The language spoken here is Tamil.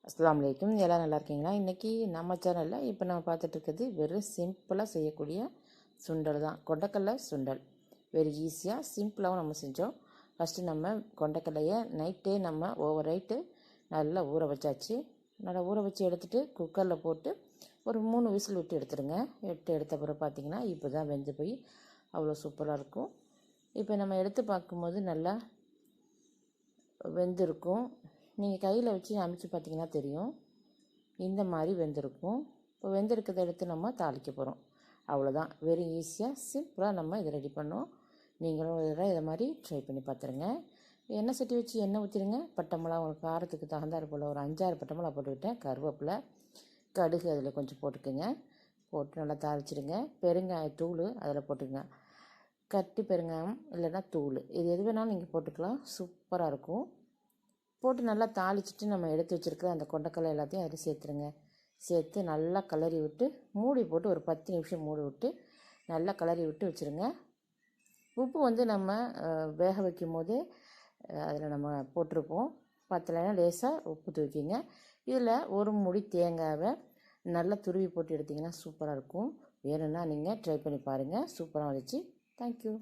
அஸ்ஸலாமு அலைக்கும். எல்லாம் நல்லா இருக்கீங்களா? இன்றைக்கி நம்ம சேனலில் இப்போ நம்ம பார்த்துட்ருக்கிறது வெறும் சிம்பிளாக செய்யக்கூடிய சுண்டல் தான். கொண்டக்கடலை சுண்டல் வெரி ஈஸியாக சிம்பிளாகவும் நம்ம செஞ்சோம். ஃபஸ்ட்டு நம்ம கொண்டக்கடலையை நைட்டே நம்ம ஓவர் நைட்டு நல்லா ஊற வச்சாச்சு. நல்லா ஊற வச்சு எடுத்துகிட்டு குக்கரில் போட்டு ஒரு 3 விசில் விட்டு எடுத்துடுங்க. எடுத்த பிறகு பார்த்திங்கன்னா இப்போ தான் வெந்து போய் அவ்வளோ சூப்பராக இருக்கும். இப்போ நம்ம எடுத்து பார்க்கும்போது நல்லா வெந்திருக்கும். நீங்கள் கையில் வச்சு அமுச்சு பார்த்தீங்கன்னா தெரியும், இந்த மாதிரி வெந்திருக்கும். இப்போ வெந்திருக்கிறத எடுத்து நம்ம தாளிக்க போகிறோம். அவ்வளோதான், வெரி ஈஸியாக சிம்பிளாக நம்ம இதை ரெடி பண்ணோம். நீங்களும் இதை மாதிரி ட்ரை பண்ணி பார்த்துருங்க. எண்ணெய் சட்டி வச்சு எண்ணெய் ஊற்றிடுங்க. பட்டை மிளகா உங்களுக்கு காரத்துக்கு தகுந்தாற் போல் ஒரு 5-6 பட்டை மிளகா போட்டுக்கிட்டேன். கருவேப்பிலை, கடுகு அதில் கொஞ்சம் போட்டுக்குங்க. போட்டு நல்லா தாளிச்சிடுங்க. பெருங்காயத்தூள் அதில் போட்டுக்கங்க. கட்டி பெருங்காயம் இல்லைன்னா தூள், இது எது வேணாலும் நீங்கள் போட்டுக்கலாம். சூப்பராக இருக்கும். போட்டு நல்லா தாளிச்சிட்டு நம்ம எடுத்து வச்சுருக்கிற அந்த கொண்டக்கடலை எல்லாத்தையும் அதில் சேர்த்துருங்க. சேர்த்து நல்லா கிளறி விட்டு மூடி போட்டு ஒரு 10 நிமிஷம் மூடி விட்டு நல்லா கிளறி விட்டு வச்சுருங்க. உப்பு வந்து நம்ம வேக வைக்கும் போதே அதில் நம்ம போட்டிருப்போம். பத்தலைன்னா லேசாக உப்பு தூக்கிங்க. இதில் ஒரு மூடி தேங்காவை நல்லா துருவி போட்டு எடுத்திங்கன்னா சூப்பராக இருக்கும். வேணும்னா நீங்கள் ட்ரை பண்ணி பாருங்கள். சூப்பராக வந்துச்சு. தேங்க்யூ.